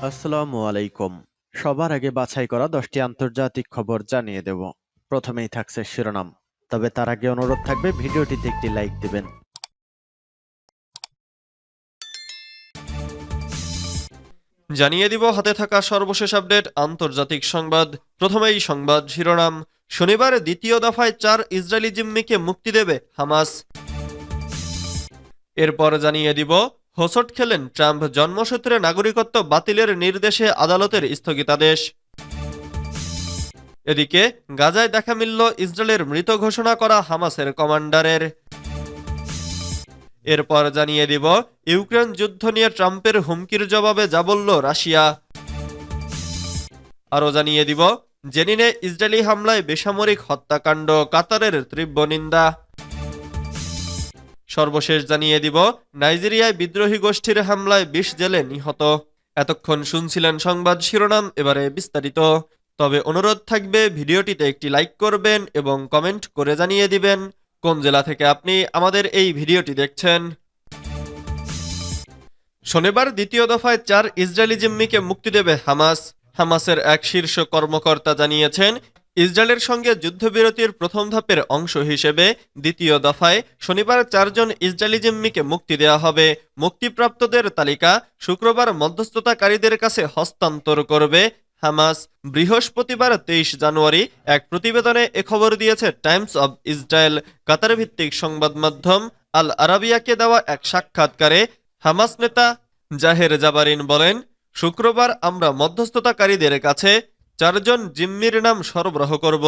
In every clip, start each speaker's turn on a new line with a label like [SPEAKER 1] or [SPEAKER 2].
[SPEAKER 1] আসসালামু আলাইকুম। সবার আগে বাছাই করা 10টি আন্তর্জাতিক খবর জানিয়ে দেব। প্রথমেই থাকছে শিরোনাম। তবে তার আগে অনুরোধ থাকবে ভিডিওটিতে একটি লাইক দিবেন।
[SPEAKER 2] জানিয়ে দিব হাতে থাকা সর্বশেষ আপডেট আন্তর্জাতিক সংবাদ। প্রথমেই সংবাদ শিরোনাম। শনিবার দ্বিতীয় দফায় 4 ইসরায়েলি জিম্মিকে মুক্তি দেবে হামাস। এরপর জানিয়ে দিব হোঁচট খেলেন ট্রাম্প, জন্মসূত্রে নাগরিকত্ব বাতিলের নির্দেশে আদালতের স্থগিতাদেশ। এদিকে গাজায় দেখা মিলল ইসরায়েলের মৃত ঘোষণা করা হামাসের কমান্ডারের। এরপর জানিয়ে দিব ইউক্রেন যুদ্ধ নিয়ে ট্রাম্পের হুমকির জবাবে যা বলল রাশিয়া। আরও জানিয়ে দিব জেনিনে ইসরায়েলি হামলায় বেসামরিক হত্যাকাণ্ড, কাতারের তীব্র নিন্দা। সর্বশেষ জানিয়ে দিব নাইজেরিয়ায় বিদ্রোহী গোষ্ঠীর হামলায় 20 জেলে নিহত। এতক্ষণ শুনছিলেন সংবাদ শিরোনাম, এবারে বিস্তারিত। তবে অনুরোধ থাকবে ভিডিওটিতে একটি লাইক করবেন এবং কমেন্ট করে জানিয়ে দিবেন কোন জেলা থেকে আপনি আমাদের এই ভিডিওটি দেখছেন। শনিবার দ্বিতীয় দফায় 4 ইসরায়েলি জিম্মিকে মুক্তি দেবে হামাস। হামাসের এক শীর্ষ কর্মকর্তা জানিয়েছেন, ইসরায়েলের সঙ্গে যুদ্ধবিরতির প্রথম ধাপের অংশ হিসেবে দ্বিতীয় দফায় শনিবার 4 জন ইসরায়েলি জিম্মিকে মুক্তি দেওয়া হবে। মুক্তিপ্রাপ্তদের তালিকা শুক্রবার মধ্যস্থতাকারীদের কাছে হস্তান্তর করবে হামাস। বৃহস্পতিবার 23 জানুয়ারি এক প্রতিবেদনে এ খবর দিয়েছে টাইমস অব ইসরায়েল। কাতার ভিত্তিক সংবাদ মাধ্যম আল আরাবিয়াকে দেওয়া এক সাক্ষাৎকারে হামাস নেতা জাহের জাবারিন বলেন, শুক্রবার আমরা মধ্যস্থতাকারীদের কাছে 4 জন জিম্মির নাম সরবরাহ করব,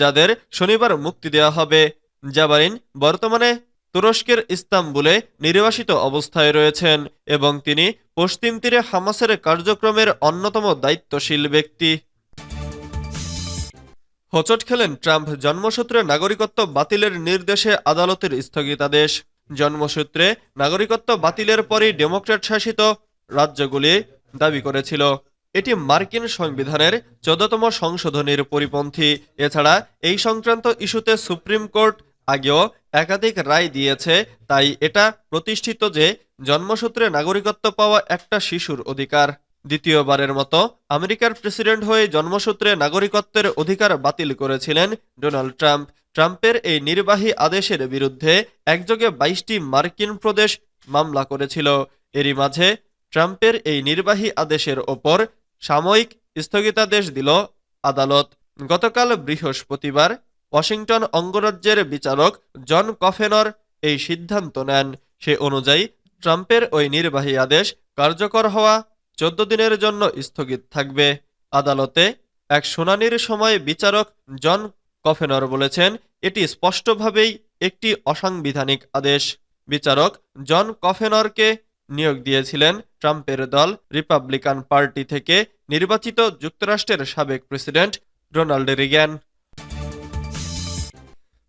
[SPEAKER 2] যাদের শনিবার মুক্তি দেওয়া হবে। জাবারিন বর্তমানে তুরস্কের ইস্তাম্বুলে নির্বাসিত অবস্থায় রয়েছেন এবং তিনি পশ্চিম তীরে হামাসের কার্যক্রমের অন্যতম দায়িত্বশীল ব্যক্তি। হোঁচট খেলেন ট্রাম্প, জন্মসূত্রে নাগরিকত্ব বাতিলের নির্দেশে আদালতের স্থগিতাদেশ। জন্মসূত্রে নাগরিকত্ব বাতিলের পরই ডেমোক্র্যাট শাসিত রাজ্যগুলি দাবি করেছিল এটি মার্কিন সংবিধানের 14তম সংশোধনীর পরিপন্থী। এছাড়া এই সংক্রান্ত ইস্যুতে সুপ্রিম কোর্ট আগেও একাধিক রায় দিয়েছে, তাই এটা প্রতিষ্ঠিত যে জন্মসূত্রে নাগরিকত্ব পাওয়া একটা শিশুর অধিকার। দ্বিতীয়বারের মতো আমেরিকার প্রেসিডেন্ট হয়ে জন্মসূত্রে নাগরিকত্বের অধিকার বাতিল করেছিলেন ডোনাল্ড ট্রাম্প। ট্রাম্পের এই নির্বাহী আদেশের বিরুদ্ধে একযোগে 22টি মার্কিন প্রদেশ মামলা করেছিল। এরই মাঝে ট্রাম্পের এই নির্বাহী আদেশের ওপর সাময়িক স্থগিতাদেশ দিল আদালত। গতকাল বৃহস্পতিবার ওয়াশিংটন অঙ্গরাজ্যের বিচারক জন কফেনর এই সিদ্ধান্ত নেন। সে অনুযায়ী ট্রাম্পের ওই নির্বাহী আদেশ কার্যকর হওয়া 14 দিনের জন্য স্থগিত থাকবে। আদালতে এক শুনানির সময় বিচারক জন কফেনর বলেছেন, এটি স্পষ্টভাবেই একটি অসাংবিধানিক আদেশ। বিচারক জন কফেনরকে নিয়োগ দিয়েছিলেন ট্রাম্পের দল রিপাবলিকান পার্টি থেকে নির্বাচিত যুক্তরাষ্ট্রের সাবেক প্রেসিডেন্ট রোনাল্ড রিগ্যান।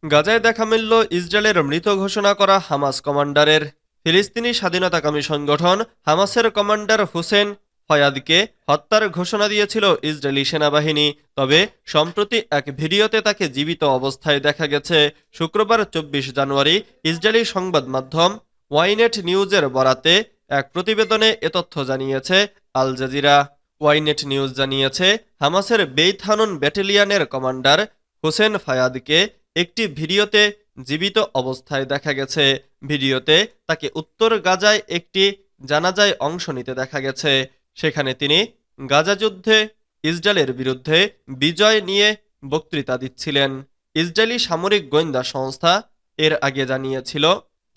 [SPEAKER 2] গাজায় দেখা মিলল ইসরায়েলের মৃত ঘোষণা করা হামাস কমান্ডারের। ফিলিস্তিনি স্বাধীনতাকামী সংগঠন হামাসের কমান্ডার হোসেন ফয়াদকে হত্যার ঘোষণা দিয়েছিল ইসরায়েলি সেনাবাহিনী। তবে সম্প্রতি এক ভিডিওতে তাকে জীবিত অবস্থায় দেখা গেছে। শুক্রবার 24 জানুয়ারি ইসরায়েলি সংবাদ মাধ্যম ওয়াইনেট নিউজের বরাতে এক প্রতিবেদনে এ তথ্য জানিয়েছে আল জাজিরা। ওয়াইনেট নিউজ জানিয়েছে, হামাসের বেইত হানুন ব্যাটালিয়নের কমান্ডার হোসেন ফায়াদকে একটি ভিডিওতে জীবিত অবস্থায় দেখা গেছে। ভিডিওতে তাকে উত্তর গাজায় একটি জানাজায় অংশ নিতে দেখা গেছে। সেখানে তিনি গাজা যুদ্ধে ইসরায়েলের বিরুদ্ধে বিজয় নিয়ে বক্তৃতা দিচ্ছিলেন। ইসরায়েলি সামরিক গোয়েন্দা সংস্থা এর আগে জানিয়েছিল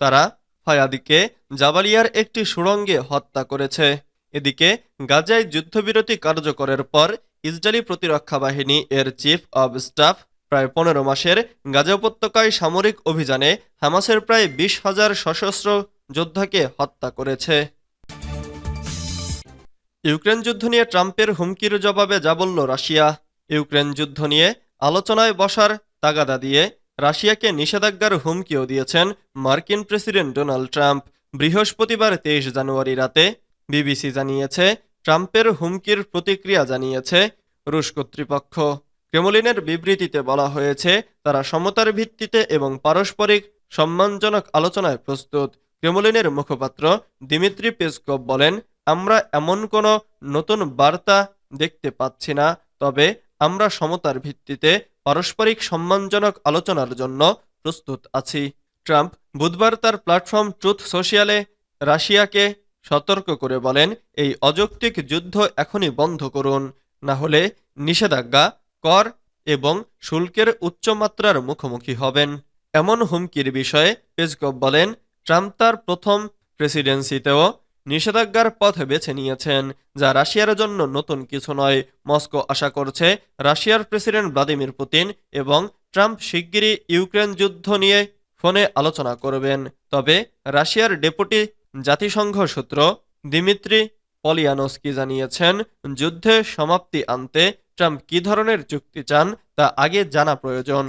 [SPEAKER 2] তারা ফায়াদকে জাবালিয়ার একটি সুড়ঙ্গে হত্যা করেছে। এদিকে গাজায় যুদ্ধবিরতি কার্যকরের পর ইসরায়েলি প্রতিরক্ষা বাহিনী এর চিফ অব স্টাফ প্রায় 15 মাসের গাজা উপত্যকায় সামরিক অভিযানে হামাসের প্রায় 20,000 সশস্ত্র যোদ্ধাকে হত্যা করেছে। ইউক্রেন যুদ্ধ নিয়ে ট্রাম্পের হুমকির জবাবে যা বলল রাশিয়া। ইউক্রেন যুদ্ধ নিয়ে আলোচনায় বসার তাগাদা দিয়ে রাশিয়াকে নিষেধাজ্ঞার হুমকিও দিয়েছেন মার্কিন প্রেসিডেন্ট ডোনাল্ড ট্রাম্প। বৃহস্পতিবার 23 জানুয়ারি রাতে বিবিসি জানিয়েছে, ট্রাম্পের হুমকির প্রতিক্রিয়া জানিয়েছে রুশ কর্তৃপক্ষ। ক্রেমলিনের বিবৃতিতে বলা হয়েছে, তারা সমতার ভিত্তিতে এবং পারস্পরিক সম্মানজনক আলোচনায় প্রস্তুত। ক্রেমলিনের মুখপাত্র দিমিত্রি পেসকভ বলেন, আমরা এমন কোনো নতুন বার্তা দেখতে পাচ্ছি না, তবে আমরা সমতার ভিত্তিতে পারস্পরিক সম্মানজনক আলোচনার জন্য প্রস্তুত আছি। ট্রাম্প বুধবার তার প্ল্যাটফর্ম ট্রুথ সোশিয়ালে রাশিয়াকে সতর্ক করে বলেন, এই অযৌক্তিক যুদ্ধ এখনই বন্ধ করুন, না হলে নিষেধাজ্ঞা, কর এবং শুল্কের উচ্চমাত্রার মুখোমুখি হবেন। এমন হুমকির বিষয়ে পেসকভ বলেন, ট্রাম্প তার প্রথম প্রেসিডেন্সিতেও নিষেধাজ্ঞার পথ বেছে নিয়েছেন, যা রাশিয়ার জন্য নতুন কিছু নয়। মস্কো আশা করছে রাশিয়ার প্রেসিডেন্ট ভ্লাদিমির পুতিন এবং ট্রাম্প শিগগিরই ইউক্রেন যুদ্ধ নিয়ে ফোনে আলোচনা করবেন। তবে রাশিয়ার ডেপুটি জাতিসংঘ সূত্র দিমিত্রি পলিয়ানস্কি জানিয়েছেন, যুদ্ধে সমাপ্তি আনতে ট্রাম্প কী ধরনের চুক্তি চান তা আগে জানা প্রয়োজন।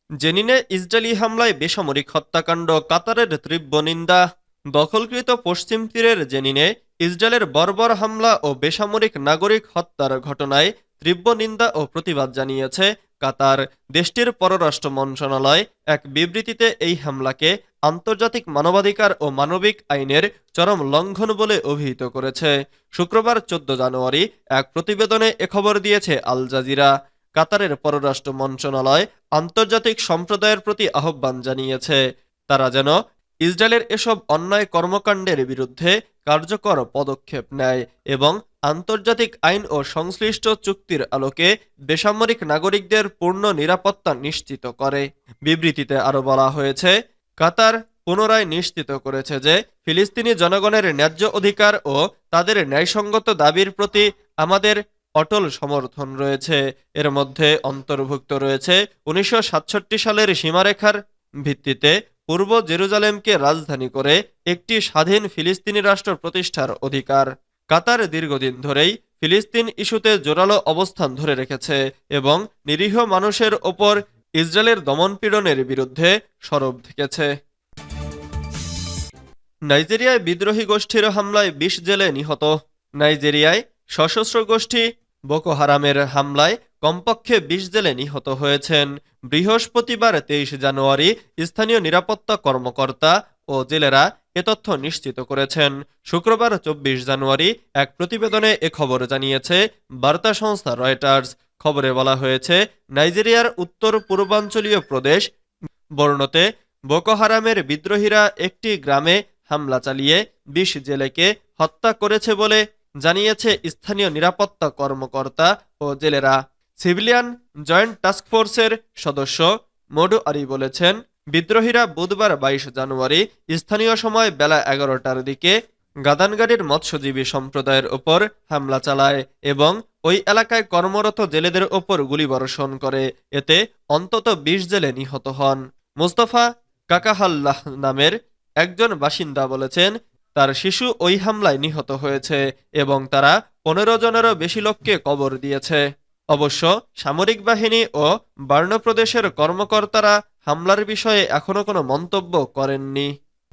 [SPEAKER 2] জেনিনে ইসরায়েলি হামলায় বেসামরিক হত্যাকাণ্ড, কাতারের তীব্র নিন্দা। দখলকৃত পশ্চিম তীরের জেনিনে ইসরায়েলের বর্বর হামলা ও বেসামরিক নাগরিক হত্যার ঘটনায় তীব্র নিন্দা ও প্রতিবাদ জানিয়েছে কাতার। দেশটির পররাষ্ট্র মন্ত্রণালয় এক বিবৃতিতে এই হামলাকে আন্তর্জাতিক মানবাধিকার ও মানবিক আইনের চরম লঙ্ঘন বলে অভিহিত করেছে। শুক্রবার 14 জানুয়ারি এক প্রতিবেদনে এ খবর দিয়েছে আল জাজিরা। কাতারের পররাষ্ট্র মন্ত্রণালয় আন্তর্জাতিক সম্প্রদায়ের প্রতি আহ্বান জানিয়েছে তারা যেন ইসরায়েলের এসব অন্যায় কর্মকাণ্ডের বিরুদ্ধে কার্যকর পদক্ষেপ নেয় এবং আন্তর্জাতিক আইন ও সংশ্লিষ্ট চুক্তির আলোকে বেসামরিক নাগরিকদের পূর্ণ নিরাপত্তা নিশ্চিত করে। বিবৃতিতে আরও বলা হয়েছে, কাতার পুনরায় নিশ্চিত করেছে যে ফিলিস্তিনি জনগণের ন্যায্য অধিকার ও তাদের ন্যায়সঙ্গত দাবির প্রতি আমাদের অটল সমর্থন রয়েছে। এর মধ্যে অন্তর্ভুক্ত রয়েছে 1967 সালের সীমারেখার ভিত্তিতে পূর্ব জেরুজালেমকে রাজধানী করে একটি স্বাধীন ফিলিস্তিনি রাষ্ট্র প্রতিষ্ঠার অধিকার। কাতার দীর্ঘদিন ধরেই ফিলিস্তিন ইস্যুতে জোরালো অবস্থান ধরে রেখেছে এবং নিরীহ মানুষের ওপর ইসরায়েলের দমনপীড়নের বিরুদ্ধে সরব থেকেছে। নাইজেরিয়ায় বিদ্রোহী গোষ্ঠীর হামলায় 20 জেলে নিহত। নাইজেরিয়ায় সশস্ত্র গোষ্ঠী বোকো হারামের হামলায় কমপক্ষে 20 জেলে নিহত হয়েছেন। বৃহস্পতিবার 23 জানুয়ারি স্থানীয় নিরাপত্তা কর্মকর্তা ও জেলেরা এ তথ্য নিশ্চিত করেছেন। শুক্রবার 24 জানুয়ারি এক প্রতিবেদনে এ খবর জানিয়েছে বার্তা সংস্থা রয়টার্স। খবরে বলা হয়েছে, নাইজেরিয়ার উত্তর পূর্বাঞ্চলীয় প্রদেশ বর্নোতে বোকো হারামের বিদ্রোহীরা একটি গ্রামে হামলা চালিয়ে 20 জেলেকে হত্যা করেছে বলে জানিয়েছে স্থানীয় নিরাপত্তা কর্মকর্তা ও জেলেরা। সিভিলিয়ান জয়েন্ট টাস্কফোর্সের সদস্য মডু আরি বলেছেন, বিদ্রোহীরা বুধবার 22 জানুয়ারি স্থানীয় সময় বেলা 11টার দিকে গাদানগাড়ির মৎস্যজীবী সম্প্রদায়ের ওপর হামলা চালায় এবং ওই এলাকায় কর্মরত জেলেদের ওপর গুলিবর্ষণ করে। এতে অন্তত 20 জেলে নিহত হন। মুস্তফা কাকাহাল্লাহ নামের একজন বাসিন্দা বলেছেন, তার শিশু ওই হামলায় নিহত হয়েছে এবং তারা 15 জনেরও বেশি লোককে কবর দিয়েছে। অবশ্য সামরিক বাহিনী ও বার্নো প্রদেশের কর্মকর্তারা হামলার বিষয়ে এখনো কোনো মন্তব্য করেননি।